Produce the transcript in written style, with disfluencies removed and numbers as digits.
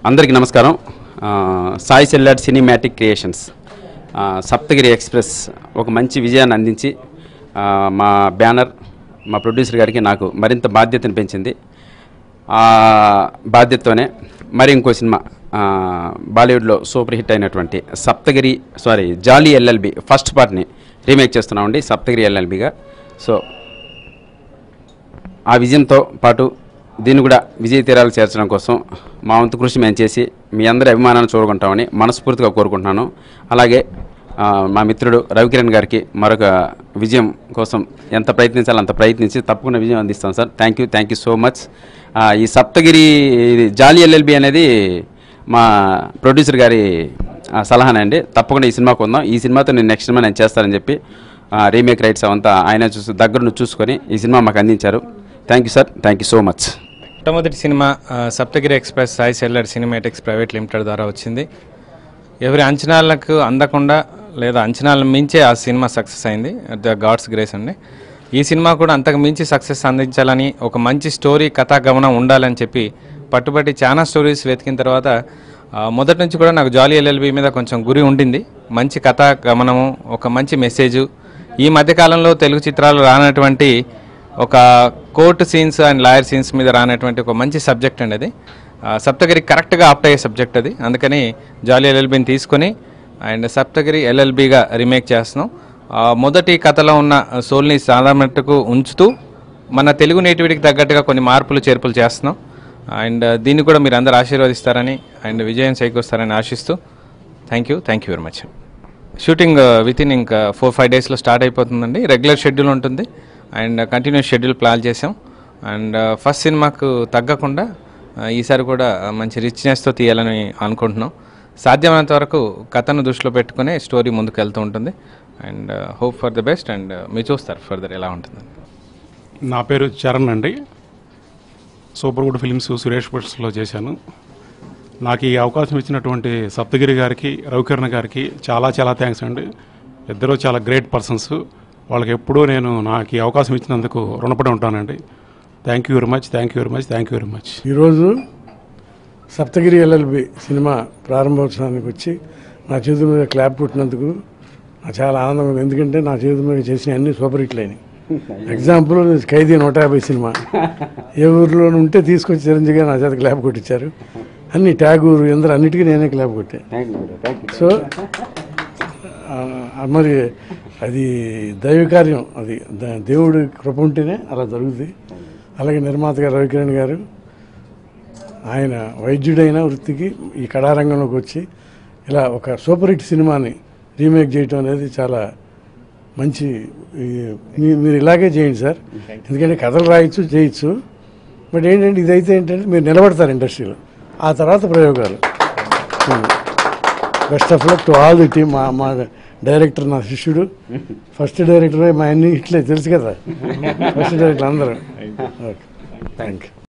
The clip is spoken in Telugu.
అందరికీ నమస్కారం. Sai Celluloid Cinematic Creations Saptagiri Express ఒక మంచి విజయాన్ని అందించి మా బ్యానర్ మా ప్రొడ్యూసర్ గారికి నాకు మరింత బాధ్యతను పెంచింది. ఆ బాధ్యతతోనే మరి ఇంకో సినిమా బాలీవుడ్లో సూపర్ హిట్ అయినటువంటి జాలీ ఎల్ఎల్బి ఫస్ట్ పార్ట్ని రీమేక్ చేస్తున్నామండి, సప్తగిరి ఎల్ఎల్బిగా. సో ఆ విజయంతో పాటు దీన్ని కూడా విజయ తీరాలు చేర్చడం కోసం మా వంతు కృషి మేము చేసి మీ అందరి అభిమానాన్ని చూరుకుంటామని మనస్ఫూర్తిగా కోరుకుంటున్నాను. అలాగే మా మిత్రుడు రవికిరణ్ గారికి మరొక విజయం కోసం ఎంత ప్రయత్నించాలో అంత ప్రయత్నించి తప్పకుండా విజయం అందిస్తాం sir. Thank you so much. ఈ సప్తగిరి జాలీ ఎల్ఎల్బి అనేది మా ప్రొడ్యూసర్ గారి సలహానే అండి. తప్పకుండా ఈ సినిమా కొందాం, ఈ సినిమాతో నేను నెక్స్ట్ సినిమా నేను చేస్తానని చెప్పి రీమేక్ రైట్స్ అవంతా ఆయన దగ్గర చూసుకొని ఈ సినిమా మాకు అందించారు. Thank you sir, thank you so much. మొట్టమొదటి cinema Saptagiri Express Sai Celluloid Cinematics Private Limited ద్వారా వచ్చింది. ఎవరి అంచనాలకు అందకుండా లేదా అంచనాలను మించే ఆ సినిమా సక్సెస్ అయింది. ద గాడ్స్ గ్రేస్ అండి. ఈ సినిమా కూడా అంతకు మించి సక్సెస్ అందించాలని, ఒక మంచి స్టోరీ కథాగమనం ఉండాలని చెప్పి పట్టుబట్టి చాలా స్టోరీస్ వెతికిన తర్వాత మొదటి నుంచి కూడా నాకు జాలీ ఎల్ఎల్బి మీద కొంచెం గురి ఉండింది. మంచి కథాగమనము, ఒక మంచి మెసేజు. ఈ మధ్యకాలంలో తెలుగు చిత్రాలు రానటువంటి ఒక court scenes and lawyer scenes మీద రానటువంటి ఒక మంచి సబ్జెక్ట్ అండి అది. సప్తగిరి కరెక్ట్గా ఆప్ట్ అయ్యే సబ్జెక్ట్ అది. అందుకని జాలీ ఎల్ఎల్బిని తీసుకొని అండ్ సప్తగిరి ఎల్ఎల్బిగా రీమేక్ చేస్తున్నాం. మొదటి కథలో ఉన్న సోల్ని సాధారణకు ఉంచుతూ మన తెలుగు నేటివిటీకి తగ్గట్టుగా కొన్ని మార్పులు చేర్పులు చేస్తున్నాం. అండ్ దీన్ని కూడా మీరు అందరూ ఆశీర్వదిస్తారని అండ్ విజయం చేకూరుస్తారని ఆశిస్తూ thank you very much. Shooting within ఇంకా 4-5 డేస్లో స్టార్ట్ అయిపోతుందండి. రెగ్యులర్ షెడ్యూల్ ఉంటుంది అండ్ కంటిన్యూస్ షెడ్యూల్ ప్లాన్ చేసాం. అండ్ ఫస్ట్ సినిమాకు తగ్గకుండా ఈసారి కూడా మంచి రిచ్నెస్తో తీయాలని అనుకుంటున్నాం. సాధ్యమైనంత వరకు కథను దృష్టిలో పెట్టుకునే స్టోరీ ముందుకు వెళ్తూ ఉంటుంది. And hope for the best. And మీరు చూస్తారు ఫర్దర్ ఎలా ఉంటుంది. నా పేరు చరణ్ అండి. సూపర్ గుడ్ ఫిల్మ్స్ సురేష్ బట్స్లో చేశాను. నాకు ఈ అవకాశం ఇచ్చినటువంటి సప్తగిరి గారికి, రవికిరణ్ గారికి చాలా థ్యాంక్స్ అండి. ఇద్దరూ చాలా గ్రేట్ పర్సన్స్. వాళ్ళకి ఎప్పుడూ నాకు ఈ అవకాశం ఇచ్చినందుకు రుణపడి ఉంటానండి. Thank you very much. ఈరోజు సప్తగిరి ఎల్ఎల్బి సినిమా ప్రారంభోత్సవానికి వచ్చి నా చేతుల మీద క్లాప్ కొట్టినందుకు నాకు చాలా ఆనందంగా ఉంది. ఎందుకంటే నా చేతుల మీద చేసిన అన్ని సూపర్ హిట్లు అయినాయి. ఎగ్జాంపుల్ ఖైదీ 150 సినిమా ఏ ఊరిలో ఉంటే తీసుకొచ్చి చిరంజీవి నా చేత క్లాప్ కొట్టించారు. అన్ని ట్యాగూరు ఎందరూ అన్నిటికీ నేనే క్లాప్ కొట్టాను. సో మరి అది దైవ కార్యం, అది దేవుడి కృప ఉంటేనే అలా జరుగుతుంది. అలాగే నిర్మాత గారు రవికిరణ్ గారు, ఆయన వైద్యుడైన వృత్తికి ఈ కళారంగంలోకి వచ్చి ఇలా ఒక సూపర్ హిట్ సినిమాని రీమేక్ చేయటం అనేది చాలా మంచి. మీరు ఇలాగే చేయండి సార్, ఎందుకంటే కథలు రాయొచ్చు చేయొచ్చు. బట్ ఏంటంటే ఇదైతే ఏంటంటే మీరు నిలబడతారు ఇండస్ట్రీలో, ఆ తర్వాత ప్రయోగాలు. Best of luck to all the team. మా డైరెక్టర్ నా శిష్యుడు, ఫస్ట్ డైరెక్టర్ మా అన్ని ఇట్లే తెలుసు కదా, ఫస్ట్ డైరెక్టర్ అందరూ. Okay, thank you.